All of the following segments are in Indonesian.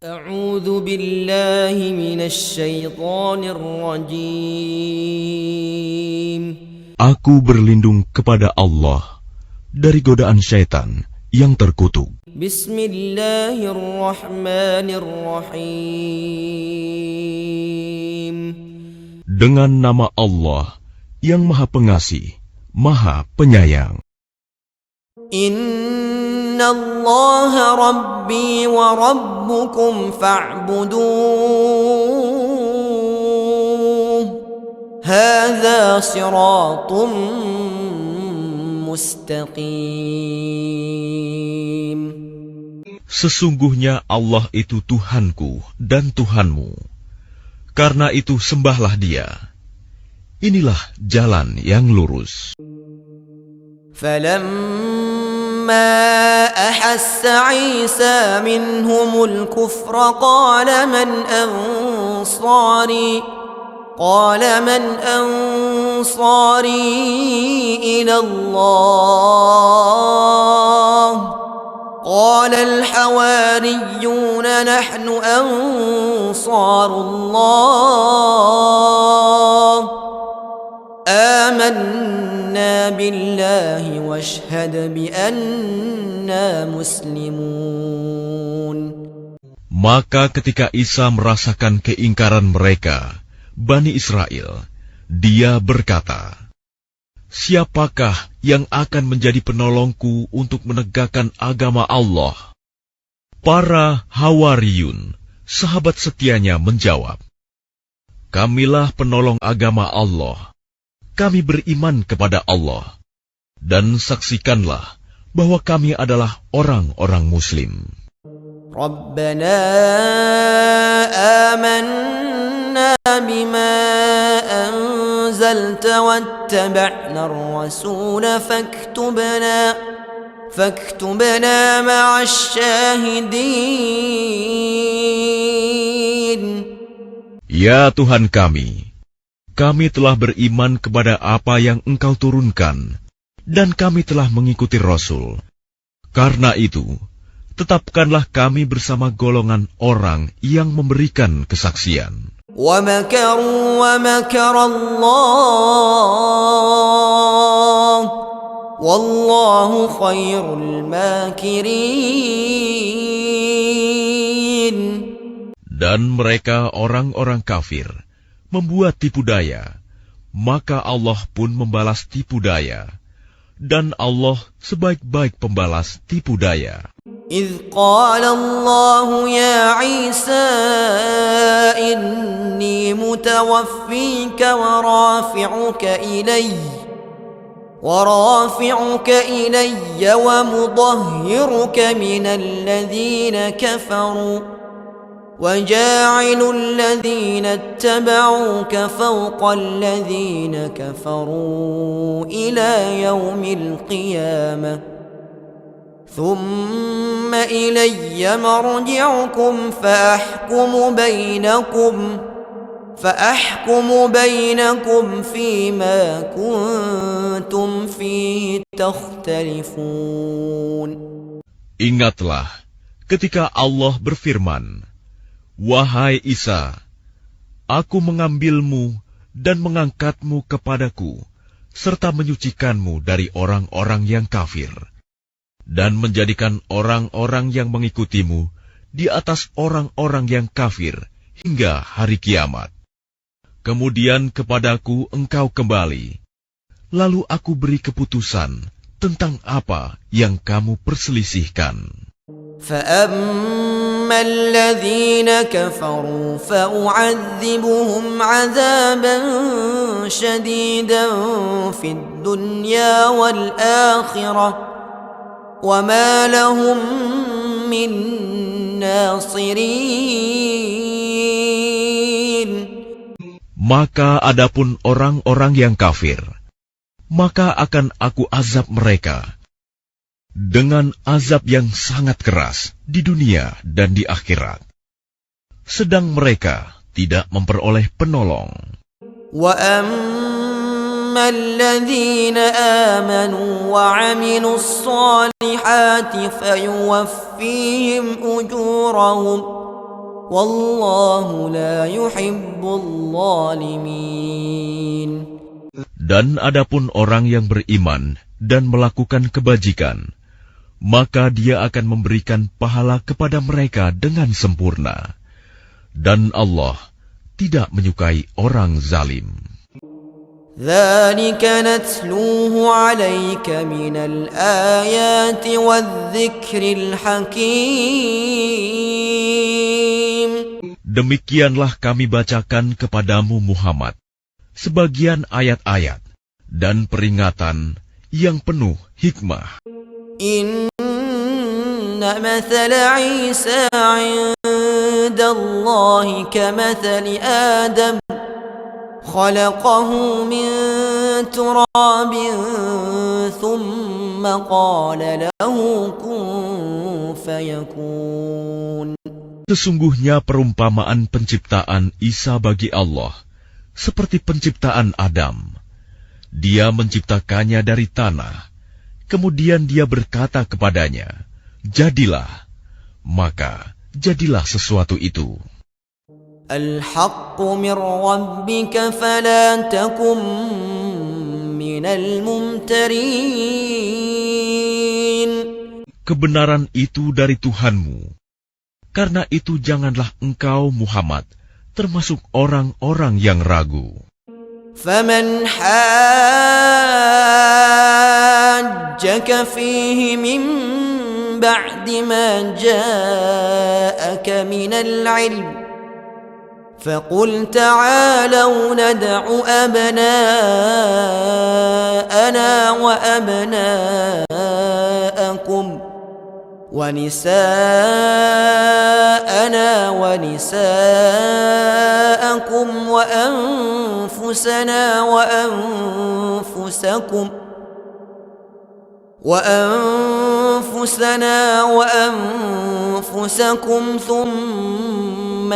أعوذ بالله من الشيطان الرجيم. Aku berlindung kepada Allah dari godaan syaitan yang terkutuk. Bismillahirrahmanirrahim. Dengan nama Allah yang Maha Pengasih, Maha Penyayang. Inna Allah Rabbi wa Rabbukum fa'buduh. Hadha siratum mustaqim. Sesungguhnya Allah itu Tuhanku dan Tuhanmu. Karena itu sembahlah Dia. Inilah jalan yang lurus. فلما أحس عيسى منهم الكفر قال من أنصاري إلى الله قال الحواريون نحن أنصار الله آمنا بالله واشهد بأننا مسلمون. Maka ketika Isa merasakan keingkaran mereka, Bani Israel, dia berkata, "Siapakah yang akan menjadi penolongku untuk menegakkan agama Allah?" Para Hawariyun, sahabat setianya, menjawab, "Kamilah penolong agama Allah. Kami beriman kepada Allah, dan saksikanlah bahwa kami adalah orang-orang Muslim." Rabbana amanna bima anzalta wattaba'na ar-rasul faktubna ma'ash shahidin. Ya Tuhan kami telah beriman kepada apa yang Engkau turunkan, dan kami telah mengikuti Rasul. Karena itu, tetapkanlah kami bersama golongan orang yang memberikan kesaksian. وَمَكَرُوا وَمَكَرَ اللَّهُ وَاللَّهُ خَيْرُ الْمَاكِرِينَ. Dan mereka orang-orang kafir membuat tipu daya, maka Allah pun membalas tipu daya, dan Allah sebaik-baik pembalas tipu daya. إِذْ قَالَ اللَّهُ يَا عِيسَى إِنِّي مُتَوَفِّيكَ وَرَافِعُكَ إِلَيَّ وَمُطَهِّرُكَ مِنَ الَّذِينَ كَفَرُوا وَجَاعِلُ الَّذِينَ اتَّبَعُوكَ فَوْقَ الَّذِينَ كَفَرُوا إِلَى يَوْمِ الْقِيَامَةِ ثُمَّ إِلَيَّ مَرْجِعُكُمْ فَأَحْكُمُ بَيْنَكُمْ فِيمَا كُنتُمْ فِيهِ تَخْتَلِفُونَ. Ingatlah ketika Allah berfirman, "Wahai Isa, Aku mengambilmu dan mengangkatmu kepadaku, serta menyucikanmu dari orang-orang yang kafir, dan menjadikan orang-orang yang mengikutimu di atas orang-orang yang kafir hingga hari kiamat. Kemudian kepadaku engkau kembali, lalu aku beri keputusan tentang apa yang kamu perselisihkan." فَأَمَّا الَّذِينَ كَفَرُوا فَأُعَذِّبُهُمْ عَذَابًا شَدِيدًا فِي الدُّنْيَا وَالْآخِرَةِ وَمَا لَهُم مِّن نَّاصِرِينَ. Maka adapun orang-orang yang kafir, maka akan aku azab mereka dengan azab yang sangat keras di dunia dan di akhirat, sedang mereka tidak memperoleh penolong. وَأَمَّا الَّذِينَ آمَنُوا وَعَمِلُوا الصَّالِحَاتِ فَيُوَفِّيهِمْ والله لا يحب الظالمين. Dan adapun orang yang beriman dan melakukan kebajikan, maka dia akan memberikan pahala kepada mereka dengan sempurna. Dan Allah tidak menyukai orang zalim. ذلك نتلوه عليك من الآيات والذكر الحكيم. Demikianlah kami bacakan kepadamu Muhammad sebagian ayat-ayat dan peringatan yang penuh hikmah. إن مثل عيسى عند الله كمثل آدم خلقه من تراب ثم قال له كن فيكون. Sesungguhnya perumpamaan penciptaan Isa bagi Allah seperti penciptaan Adam. Dia menciptakannya dari tanah, kemudian dia berkata kepadanya, "Jadilah," maka jadilah sesuatu itu. الحق من ربك فلا تكن من الممترين. Kebenaran itu dari Tuhanmu. Karena itu janganlah engkau Muhammad termasuk orang-orang yang ragu. فمن حاجك فيه من بعد ما جاءك من العلم فقل تعالوا ندع أبناءنا وأبناءكم ونساءنا ونساءكم وأنفسنا وأنفسكم ثم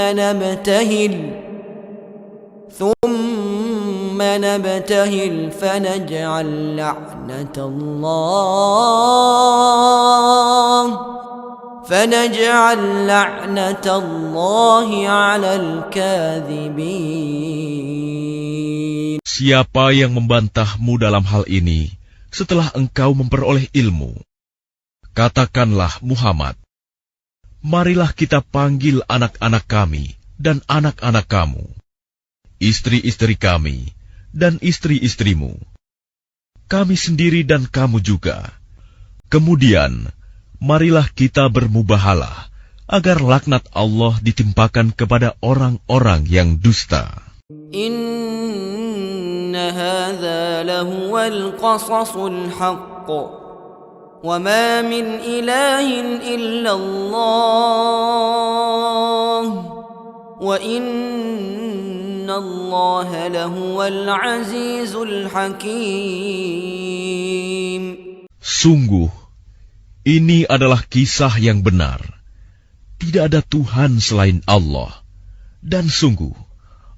نبتهل فنجعل لعنة الله على الكاذبين. Siapa yang membantahmu dalam hal ini setelah engkau memperoleh ilmu? Katakanlah Muhammad, marilah kita panggil anak-anak kami dan anak-anak kamu, istri-istri kami dan istri-istrimu, kami sendiri dan kamu juga. Kemudian, marilah kita bermubahalah agar laknat Allah ditimpakan kepada orang-orang yang dusta. Inna hadza lahuwal qasasul haqq wa ma min ilahin illallah wa inna Allaha lahuwal azizul hakim. Sungguh, ini adalah kisah yang benar. Tidak ada Tuhan selain Allah. Dan sungguh,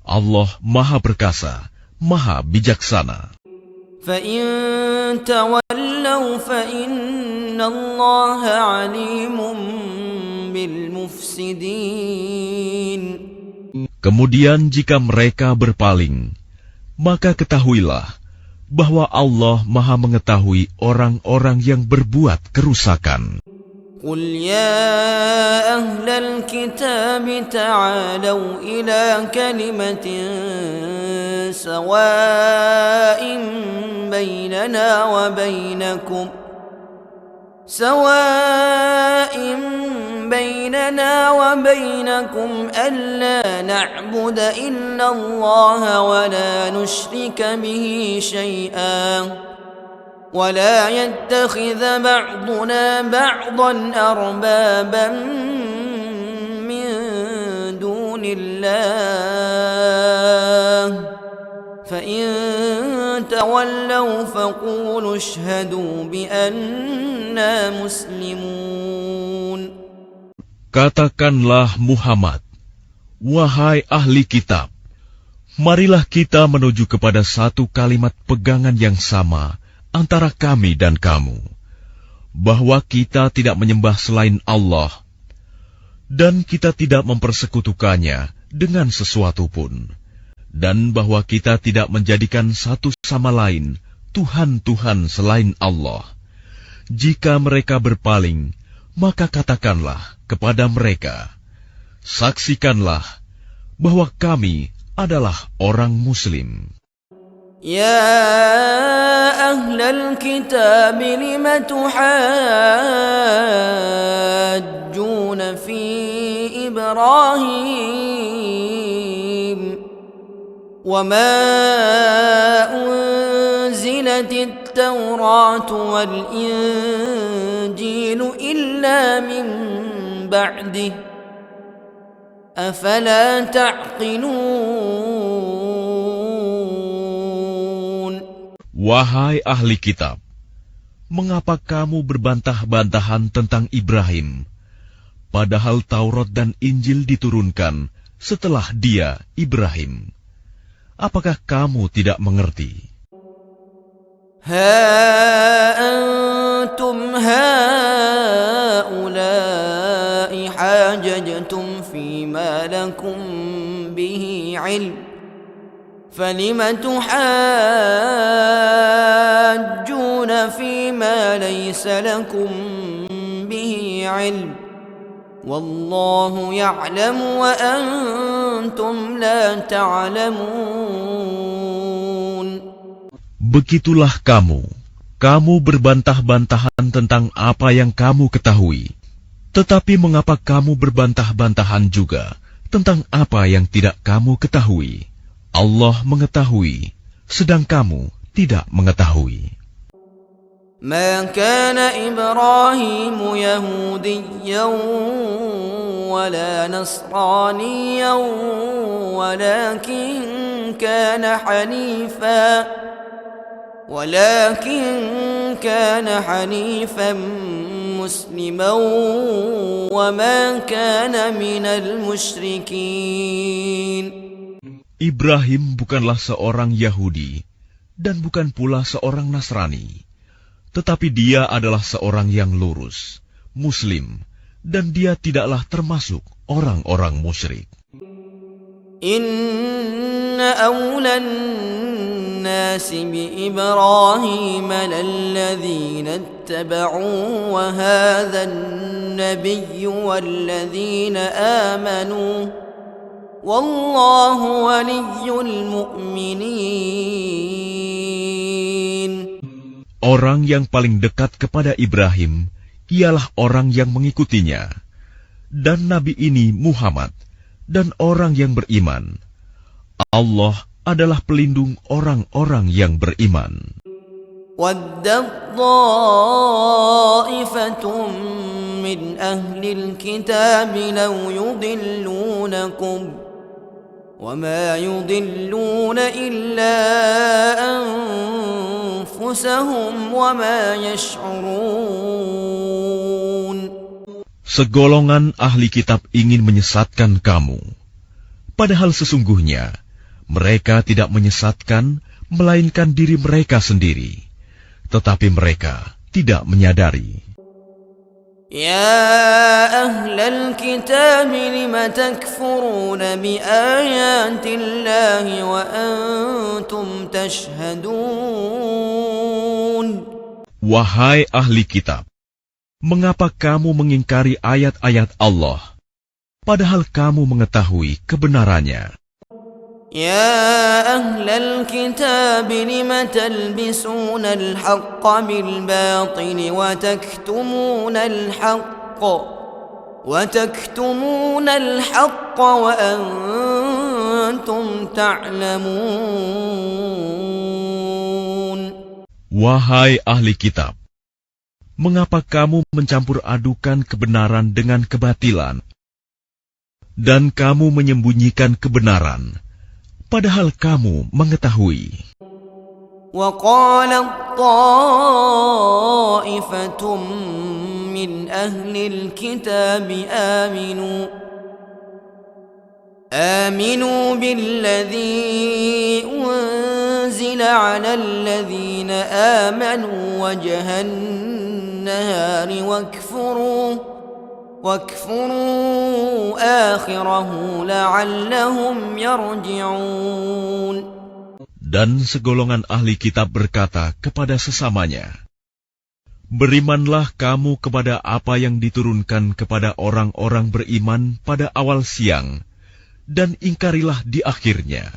Allah Maha Perkasa, Maha Bijaksana. فَإِن تَوَلَّوْا فَإِنَّ اللَّهَ عَلِيمٌ بِالْمُفْسِدِينَ. Kemudian jika mereka berpaling, maka ketahuilah bahwa Allah Maha mengetahui orang-orang yang berbuat kerusakan. قُلْ يَا أَهْلَ الْكِتَابِ تَعَالَوْا إِلَى كَلِمَةٍ سَوَاءٍ بَيْنَنَا وَبَيْنَكُمْ أَلَّا نَعْبُدَ إِلَّا اللَّهَ وَلَا نُشْرِكَ بِهِ شَيْئًا وَلَا يَتَّخِذَ بَعْضُنَا بَعْضًا أَرْبَابًا مِّن دُونِ اللَّهِ فَإِن تَوَلَّوْا فَقُولُوا اشْهَدُوا بِأَنَّا مُسْلِمُونَ. Katakanlah Muhammad, wahai ahli kitab, marilah kita menuju kepada satu kalimat pegangan yang sama antara kami dan kamu, bahwa kita tidak menyembah selain Allah, Dan kita tidak mempersekutukannya dengan sesuatu pun, dan bahwa kita tidak menjadikan satu sama lain Tuhan-Tuhan selain Allah. Jika mereka berpaling, maka katakanlah kepada mereka, saksikanlah bahwa kami adalah orang Muslim. يا أهل الكتاب لم تحاجون في إبراهيم وما أنزلت التوراة والإنجيل إلا من بعده أفلا تعقلون. Wahai ahli kitab, mengapa kamu berbantah-bantahan tentang Ibrahim, padahal Taurat dan Injil diturunkan setelah dia, Ibrahim? Apakah kamu tidak mengerti? Ha antum haula'i hajajtum fima lakum bihi ilm فلم تحاجون فيما ليس لكم به علم والله يعلم وأنتم لا تعلمون. Begitulah kamu berbantah-bantahan tentang apa yang kamu ketahui. Tetapi mengapa kamu berbantah-bantahan juga tentang apa yang tidak kamu ketahui? Allah mengetahui, sedang kamu tidak mengetahui. ما كان إبراهيم يهوديا ولا نصرانيا ولكن كان حنيفا مسلما وما كان من المشركين. Ibrahim bukanlah seorang Yahudi dan bukan pula seorang Nasrani, tetapi dia adalah seorang yang lurus, Muslim, dan dia tidaklah termasuk orang-orang musyrik. Inna awlan nasi bi Ibrahim lalladzina ittaba'u wa hadha an-nabiyyu walladzina amanu Wallahu waliyyul mu'minin. Orang yang paling dekat kepada Ibrahim ialah orang yang mengikutinya, dan Nabi ini Muhammad, dan orang yang beriman. Allah adalah pelindung orang-orang yang beriman. Waddat ta'ifatum min ahlil kitab law yudillunakum وما يضلون إلا أنفسهم وما يشعرون. Segolongan ahli kitab ingin menyesatkan kamu, padahal sesungguhnya mereka tidak menyesatkan melainkan diri mereka sendiri, tetapi mereka tidak menyadari. يا أهل الكتاب لم تكفرون بآيات الله وأنتم تشهدون. Wahai ahli kitab, mengapa kamu mengingkari ayat-ayat Allah, padahal kamu mengetahui kebenarannya? يا أهل الكتاب لم تلبسون الحق بالباطل وتكتمون الحق وأنتم تعلمون. Wahai ahli kitab, mengapa kamu mencampur adukan kebenaran dengan kebatilan, dan kamu menyembunyikan kebenaran, padahal kamu mengetahui. وقالت طائفة من أهل الكتاب آمنوا بالذي أنزل على الذين آمنوا وجه النهار واكفروا آخره لعلهم يرجعون. Dan segolongan ahli kitab berkata kepada sesamanya, berimanlah kamu kepada apa yang diturunkan kepada orang-orang beriman pada awal siang, dan ingkarilah di akhirnya,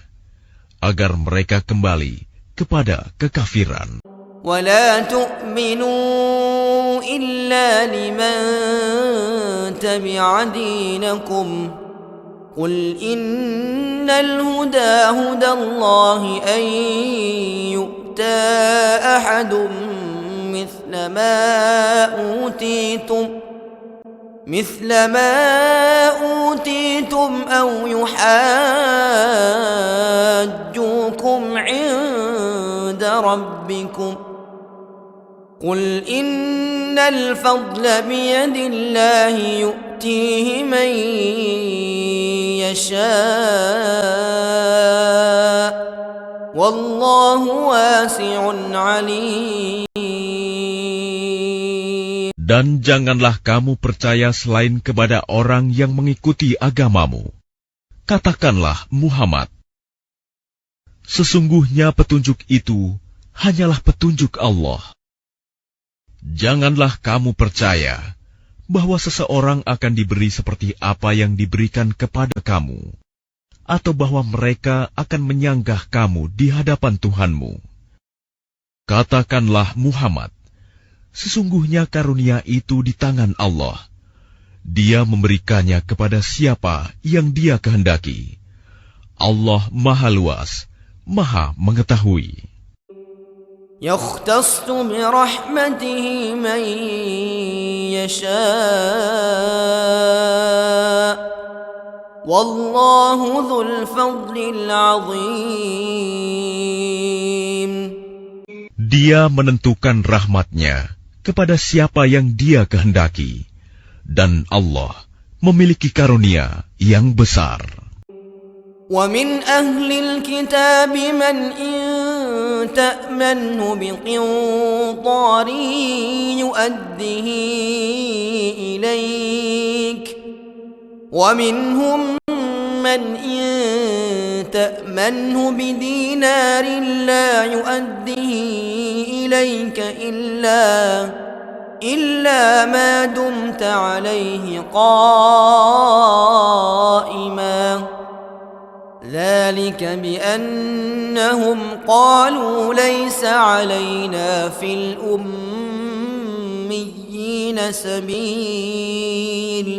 agar mereka kembali kepada kekafiran. ولا تؤمنوا إلا لمن تبع دينكم قل إن الهدى هدى الله أن يؤتى أحد مثل ما أوتيتم أو يحاجوكم عند ربكم قل إن الفضل بيد الله يؤتيه من يشاء والله واسع عليم. Dan janganlah kamu percaya selain kepada orang yang mengikuti agamamu. Katakanlah, Muhammad, sesungguhnya petunjuk itu hanyalah petunjuk Allah. Janganlah kamu percaya bahwa seseorang akan diberi seperti apa yang diberikan kepada kamu, atau bahwa mereka akan menyanggah kamu di hadapan Tuhanmu. Katakanlah, Muhammad, sesungguhnya karunia itu di tangan Allah. Dia memberikannya kepada siapa yang Dia kehendaki. Allah Maha Luas, Maha Mengetahui. يختص برحمته من يشاء والله ذو الفضل العظيم. Dia menentukan rahmat-Nya kepada siapa yang Dia kehendaki, dan Allah memiliki karunia yang besar. ومن أهل الكتاب من إن تأمنه بقنطار يؤده إليك ومنهم من إن تأمنه بدينار لا يؤده إليك إلا ما دمت عليه قائما ذلك بأنهم قالوا ليس علينا في الأميين سبيل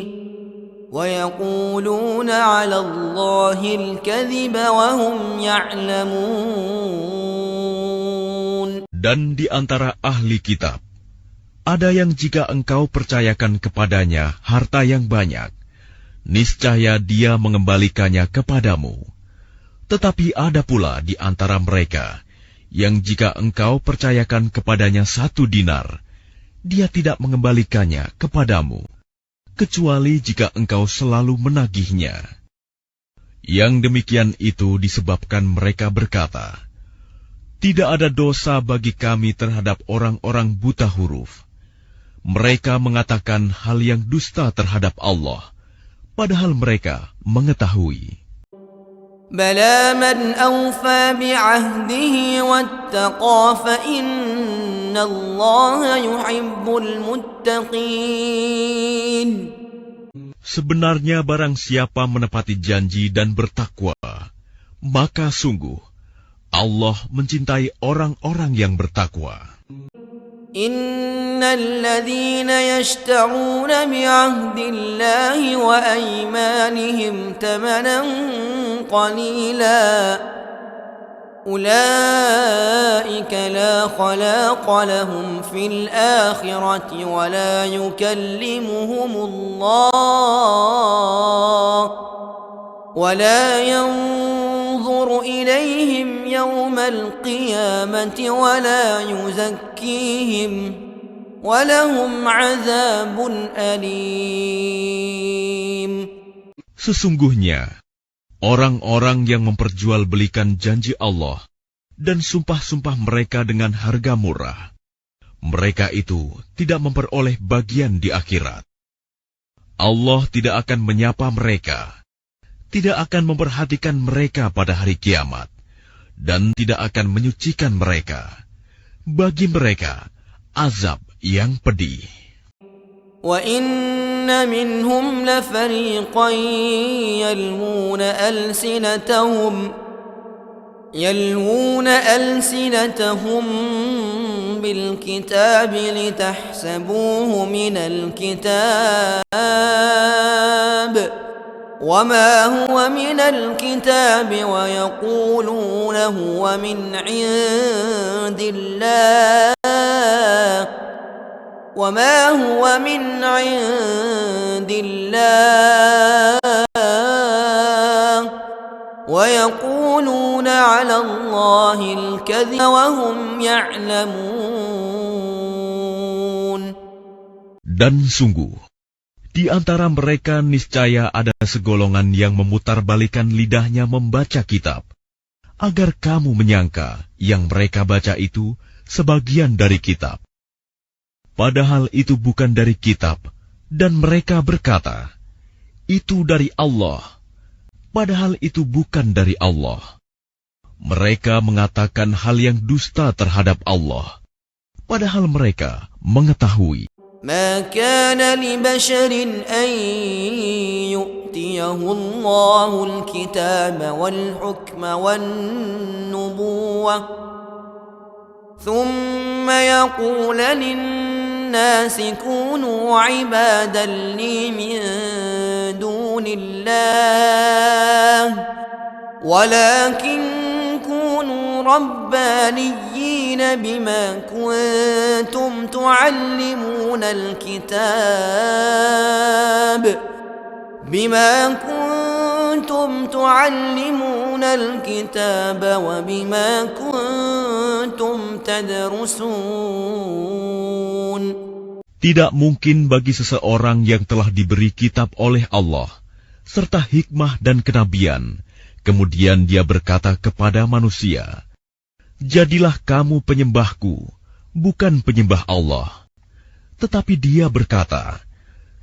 ويقولون على الله الكذب وهم يعلمون. Dan di antara ahli kitab, ada yang jika engkau percayakan kepadanya harta yang banyak, niscaya dia mengembalikannya kepadamu. Tetapi ada pula di antara mereka yang jika engkau percayakan kepadanya 1 dinar, dia tidak mengembalikannya kepadamu, kecuali jika engkau selalu menagihnya. Yang demikian itu disebabkan mereka berkata, tidak ada dosa bagi kami terhadap orang-orang buta huruf. Mereka mengatakan hal yang dusta terhadap Allah, padahal mereka mengetahui. بلى من أوفى بعهده واتقى فإن الله يحب المتقين. Sebenarnya barang siapa menepati janji dan bertakwa, maka sungguh Allah mencintai orang-orang yang bertakwa. إن الذين يشترون بعهد الله وأيمانهم ثمنا قليلا أولئك لا خلاق لهم في الآخرة ولا يكلمهم الله ولا ينظر إليهم يوم القيامة ولا يزكيهم ولهم عذاب أليم. Sesungguhnya orang-orang yang memperjualbelikan janji Allah dan sumpah-sumpah mereka dengan harga murah, mereka itu tidak memperoleh bagian di akhirat. Allah tidak akan menyapa mereka, tidak akan memperhatikan mereka pada hari kiamat, dan tidak akan menyucikan mereka. Bagi mereka, azab yang pedih. وَإِنَّ مِنْهُمْ لَفَرِيقًا يَلْوُونَ أَلْسِنَتَهُمْ بِالْكِتَابِ لِتَحْسَبُوهُ مِنَ الْكِتَابِ وَمَا هُوَ مِنَ الْكِتَابِ وَيَقُولُونَ هُوَ مِنْ عِنْدِ اللَّهِ وَمَا هُوَ مِنْ عِنْدِ اللَّهِ وَيَقُولُونَ عَلَى اللَّهِ الْكَذِبَ وَهُمْ يَعْلَمُونَ. Dan sungguh, di antara mereka niscaya ada segolongan yang memutarbalikkan lidahnya membaca kitab, agar kamu menyangka yang mereka baca itu sebagian dari kitab. Padahal itu bukan dari kitab, dan mereka berkata, itu dari Allah. Padahal itu bukan dari Allah. Mereka mengatakan hal yang dusta terhadap Allah, padahal mereka mengetahui. ما كان لبشر أن يؤتيه الله الكتاب والحكم والنبوة ثم يقول للناس كونوا عبادا لي من دون الله ولكن كونوا ربانيين بما كنتم تعلمون الكتاب وبما كنتم تدرسون. Tidak mungkin bagi seseorang yang telah diberi kitab oleh Allah, serta hikmah dan kenabian, kemudian dia berkata kepada manusia, jadilah kamu penyembahku, bukan penyembah Allah. Tetapi dia berkata,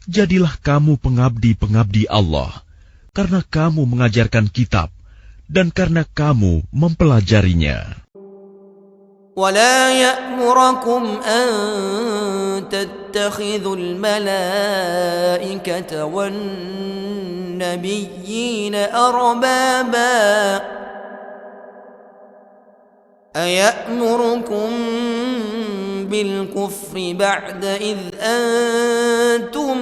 jadilah kamu pengabdi-pengabdi Allah, karena kamu mengajarkan kitab, dan karena kamu mempelajarinya. ولا يأمركم أن تتخذوا الملائكة والنبيين أربابا أيأمركم بالكفر بعد إذ أنتم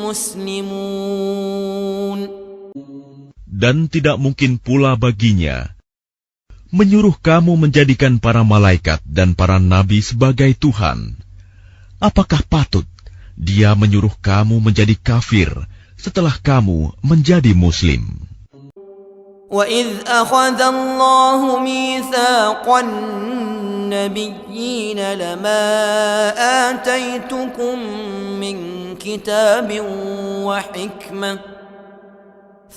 مسلمون. Dan tidak mungkin pula baginya menyuruh kamu menjadikan para malaikat dan para nabi sebagai Tuhan. Apakah patut dia menyuruh kamu menjadi kafir setelah kamu menjadi Muslim? وَإِذْ أَخَذَ اللَّهُ مِيثَاقَ النَّبِيِّينَ لَمَا آتَيْتُكُم مِّن كِتَابٍ وَحِكْمَةٍ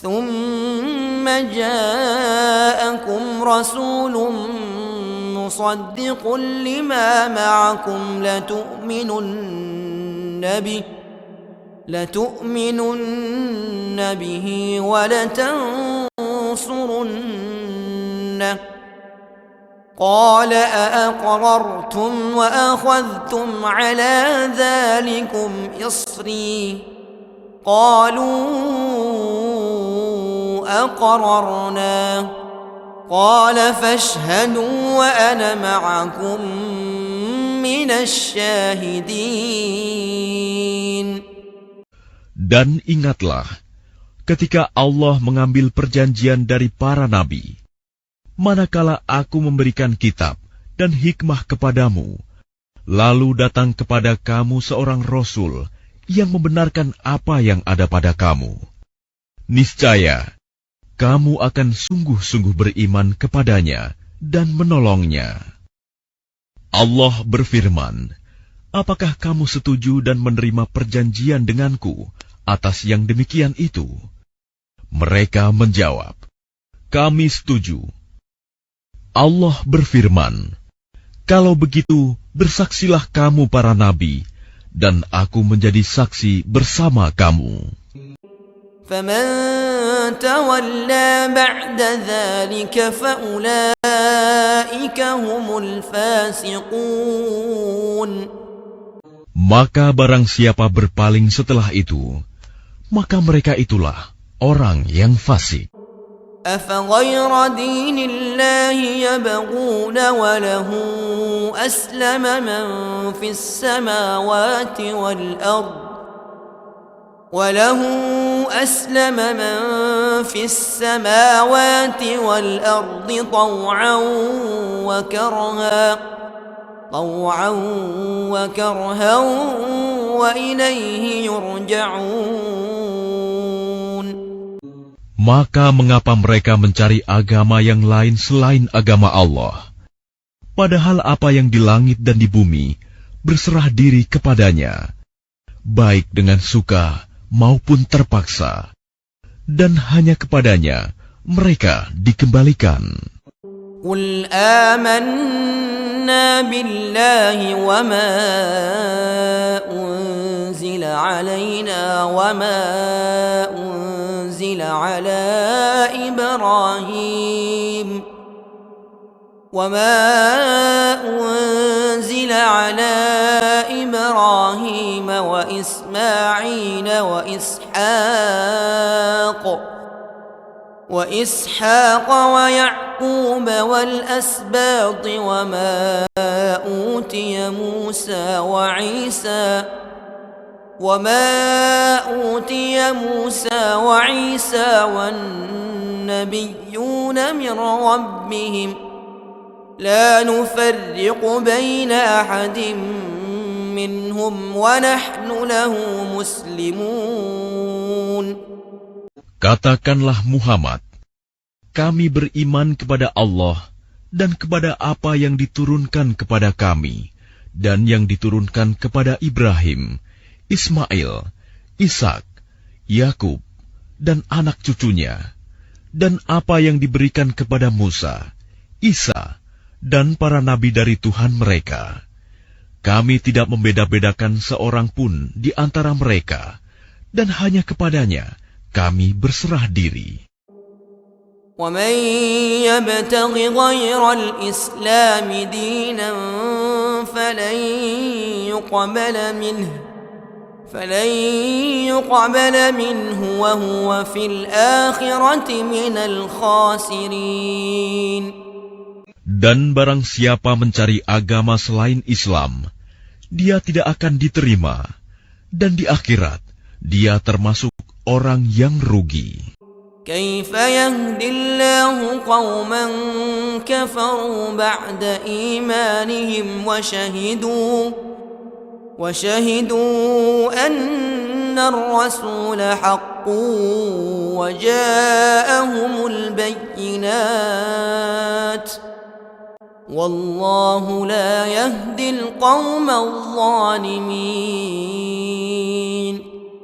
ثم جاءكم رسول مصدق لما معكم لتؤمنن به ولتنصرنه قال أأقررتم وأخذتم على ذلكم إصري قالوا أقررنا قال فاشهدوا وأنا معكم من الشاهدين. Dan ingatlah ketika Allah mengambil perjanjian dari para nabi, manakala aku memberikan kitab dan hikmah kepadamu, lalu datang kepada kamu seorang rasul yang membenarkan apa yang ada pada kamu. Niscaya kamu akan sungguh-sungguh beriman kepadanya dan menolongnya. Allah berfirman, apakah kamu setuju dan menerima perjanjian denganku atas yang demikian itu? Mereka menjawab, kami setuju. Allah berfirman, kalau begitu bersaksilah kamu para nabi dan aku menjadi saksi bersama kamu. فمن تولى بعد ذلك فأولئك هم الفاسقون. Maka barang siapa berpaling setelah itu, maka mereka itulah orang yang fasik. أفغير دين الله يبغون وله أسلم من في السماوات والأرض طوعا وكرها وإليه يرجعون. Maka mengapa mereka mencari agama yang lain selain agama Allah? Padahal apa yang di langit dan di bumi berserah diri kepadanya, baik dengan suka maupun terpaksa, dan hanya kepadanya mereka dikembalikan. قل آمنا بالله وما أنزل علينا وما أنزل على إبراهيم وإسماعيل وإسحاق ويعقوب والأسباط وما أوتي موسى وعيسى والنبيون من ربهم لا نفرق بين أحد منهم ونحن له مسلمون. Katakanlah Muhammad, kami beriman kepada Allah dan kepada apa yang diturunkan kepada kami dan yang diturunkan kepada Ibrahim, Ismail, Ishak, Yakub, dan anak cucunya, dan apa yang diberikan kepada Musa, Isa, dan para nabi dari Tuhan mereka. Kami tidak membeda-bedakan seorang pun di antara mereka, dan hanya kepadanya kami berserah diri. وَمَنْ يَبْتَغِ غَيْرَ الْإِسْلَامِ دِينًا فَلَنْ يُقْبَلَ مِنْهُ وَهُوَ فِي الْآخِرَةِ مِنَ الْخَاسِرِينَ. Dan barang siapa mencari agama selain Islam, dia tidak akan diterima, dan di akhirat dia termasuk orang yang rugi. كيف يهدي الله قوما كفروا بعد إيمانهم وشهدوا أن الرسول حق وجاءهم البينات والله لا يهدي القوم الظالمين.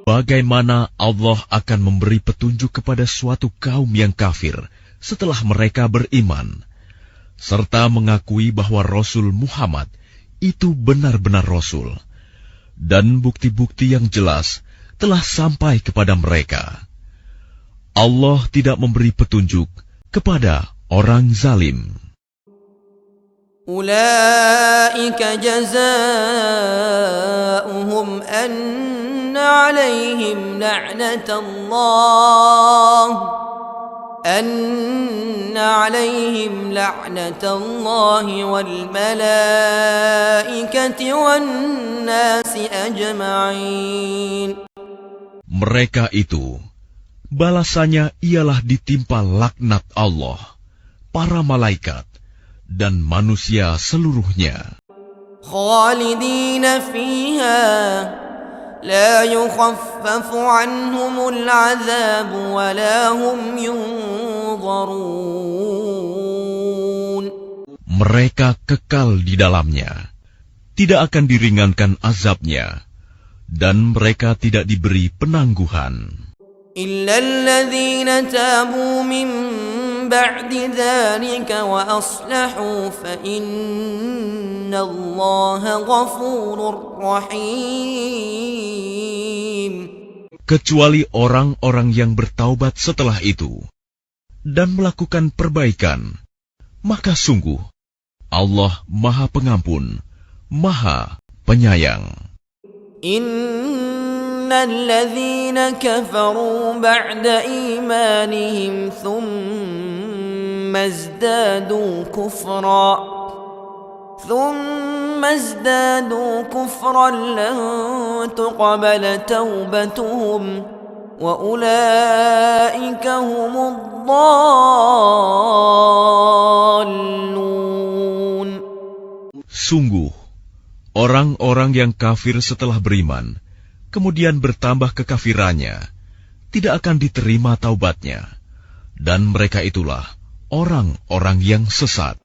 Bagaimana Allah akan memberi petunjuk kepada suatu kaum yang kafir setelah mereka beriman, serta mengakui bahwa Rasul Muhammad itu benar-benar Rasul, dan bukti-bukti yang jelas telah sampai kepada mereka. Allah tidak memberi petunjuk kepada orang zalim. أولئك جزاؤهم أن عليهم لعنة الله والملائكة والناس أجمعين. Mereka itu, balasannya ialah ditimpa laknat Allah, para malaikat, dan manusia seluruhnya. خالدين فيها لا يخفف عنهم العذاب ولا هم ينظرون. Mereka kekal di dalamnya, tidak akan diringankan azabnya, dan mereka tidak diberi penangguhan. إلا الذين تابوا من بعد ذلك وأصلحوا فإن الله غفور رحيم. Kecuali orang-orang yang bertaubat setelah itu dan melakukan perbaikan, maka sungguh Allah Maha Pengampun, Maha Penyayang. الذين كفروا بعد إيمانهم ثم ازدادوا كفرا لن تقبل توبتهم وأولئك هم الضالون. Sungguh, orang-orang yang kafir setelah beriman kemudian bertambah kekafirannya, tidak akan diterima taubatnya, dan mereka itulah orang-orang yang sesat.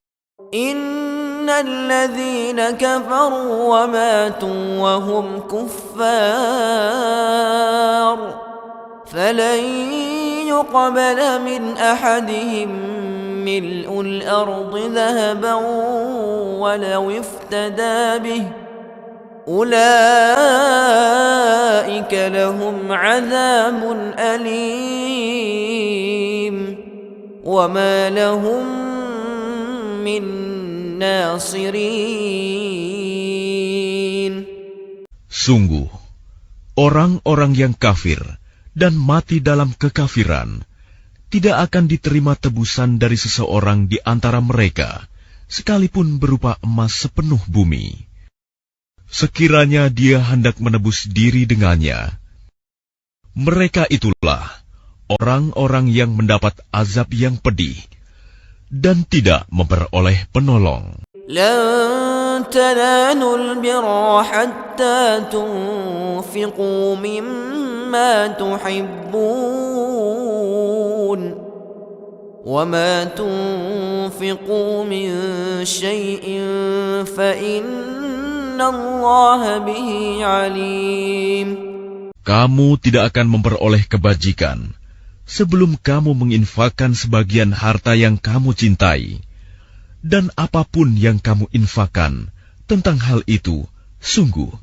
Innal ladzina kafaru wa matu wa hum kuffar falan yuqbala min ahadihim mil'ul ardi dhahaban walau iftada bih أولئك لهم عذاب أليم وما لهم من ناصرين. Sungguh, orang-orang yang kafir dan mati dalam kekafiran tidak akan diterima tebusan dari seseorang di antara mereka, sekalipun berupa emas sepenuh bumi. Sekiranya dia hendak menebus diri dengannya, mereka itulah orang-orang yang mendapat azab yang pedih dan tidak memperoleh penolong. Lan tanalul birra hatta tunfiqu mimma tuhibbun wa ma tunfiqu min syai'in fa kamu tidak akan memperoleh kebajikan sebelum kamu menginfakkan sebagian harta yang kamu cintai, dan apapun yang kamu infakkan tentang hal itu, sungguh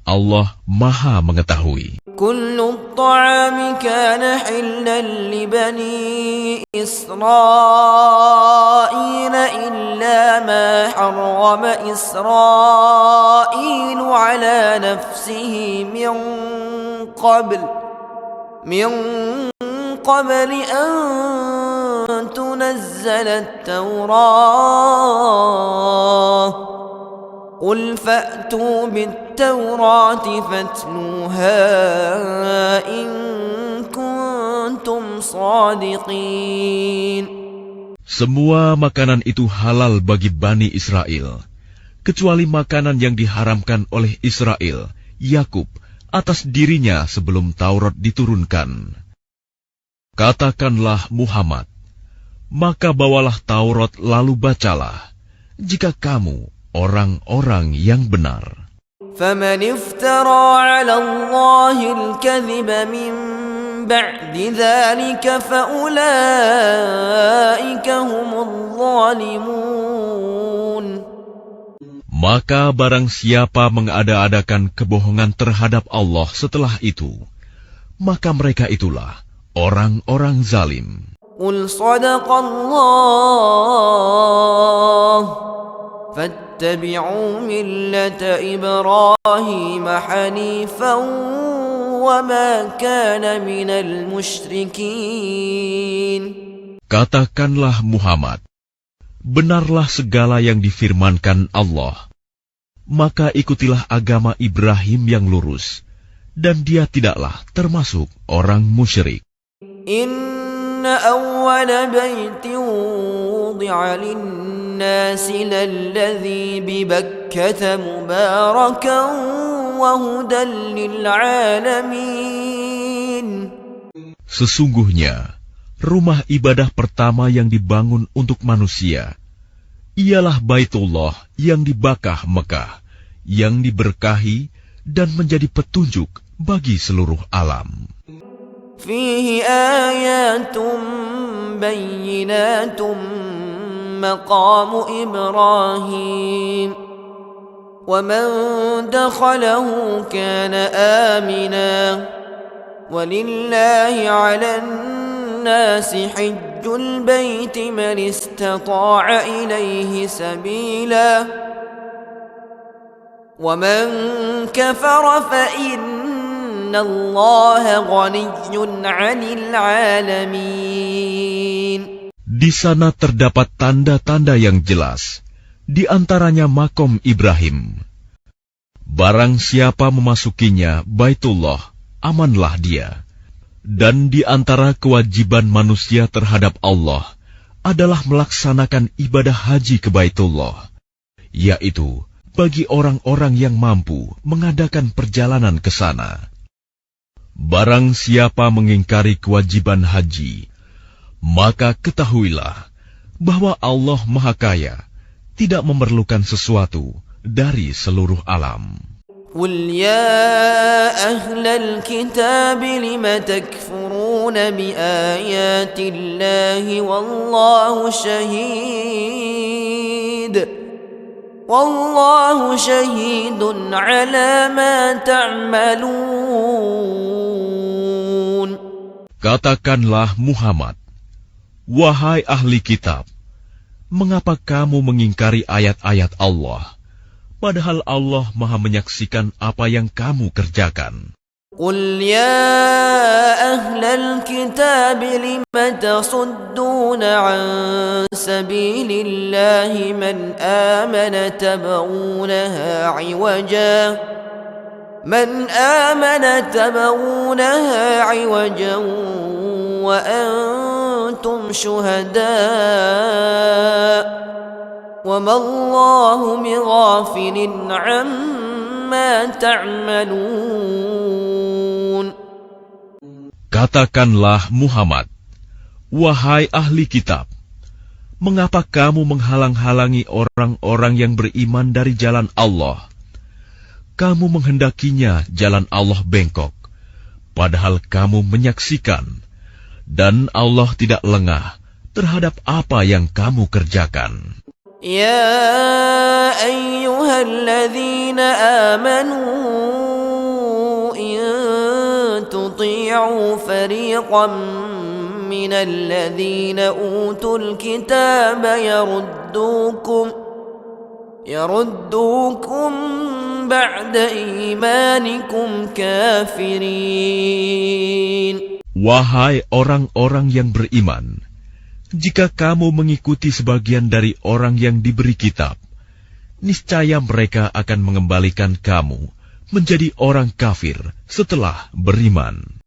Allah Maha mengetahui. Kullu ta'ami kana hillan li bani Israil illa ma harrama Israil ala nafsihi min qabl an tunazzala at-Tawrah. قل فأتوا بالتوراة فاتلوها إن كنتم صادقين. Semua makanan itu halal bagi Bani Israel, kecuali makanan yang diharamkan oleh Israel, Yakub, atas dirinya sebelum Taurat diturunkan. Katakanlah Muhammad, maka bawalah Taurat lalu bacalah, jika kamu orang-orang yang benar. فَمَنِ افْتَرَى عَلَى اللَّهِ الْكَذِبَ مِنْ بَعْدِ ذَلِكَ فَأُولَئِكَ هُمُ الظَّالِمُونَ. Maka barang siapa mengada-adakan kebohongan terhadap Allah setelah itu, maka mereka itulah orang-orang zalim. قُلْ صَدَقَ اللَّهُ فاتبعوا ملة إبراهيم حنيفا وما كان من المشركين. Katakanlah Muhammad, benarlah segala yang difirmankan Allah, maka ikutilah agama Ibrahim yang lurus, dan dia tidaklah termasuk orang musyrik. Inna awwala baytin wudi'a lin-nasi lalladhi bi-Bakkata mubarakan wa hudan lil-'alamin. Sesungguhnya, rumah ibadah pertama yang dibangun untuk manusia ialah Baitullah yang di Bakkah Mekah, yang diberkahi dan menjadi petunjuk bagi seluruh alam. فيه آيات بينات مقام إبراهيم ومن دخله كان آمنا ولله على الناس حج البيت من استطاع إليه سبيلا ومن كفر فإن الله غني عن العالمين. Di sana terdapat tanda-tanda yang jelas, di antaranya makom Ibrahim. Barang siapa memasukinya Baitullah, amanlah dia. Dan di antara kewajiban manusia terhadap Allah adalah melaksanakan ibadah haji ke Baitullah, yaitu bagi orang-orang yang mampu mengadakan perjalanan ke sana. Barang siapa mengingkari kewajiban haji, maka ketahuilah bahwa Allah Maha Kaya, tidak memerlukan sesuatu dari seluruh alam. قل يا أهل الكتاب لم تكفرون بآيات الله والله شهيد على ما تعملون. Katakanlah Muhammad, wahai ahli kitab, mengapa kamu mengingkari ayat-ayat Allah, padahal Allah Maha menyaksikan apa yang kamu kerjakan. قل يا أهل الكتاب لم تصدون عن سبيل الله من آمن تبغونها عوجا وأنتم شهداء وما الله بغافل عما تعملون. Katakanlah Muhammad, wahai ahli kitab, mengapa kamu menghalang-halangi orang-orang yang beriman dari jalan Allah? Kamu menghendakinya jalan Allah bengkok, padahal kamu menyaksikan, dan Allah tidak lengah terhadap apa yang kamu kerjakan. يا أيها الذين آمنوا إن تطيعوا فريقا من الذين أوتوا الكتاب يردوكم بعد إيمانكم كافرين. Wahai orang-orang yang beriman, jika kamu mengikuti sebagian dari orang yang diberi kitab, niscaya mereka akan mengembalikan kamu menjadi orang kafir setelah beriman.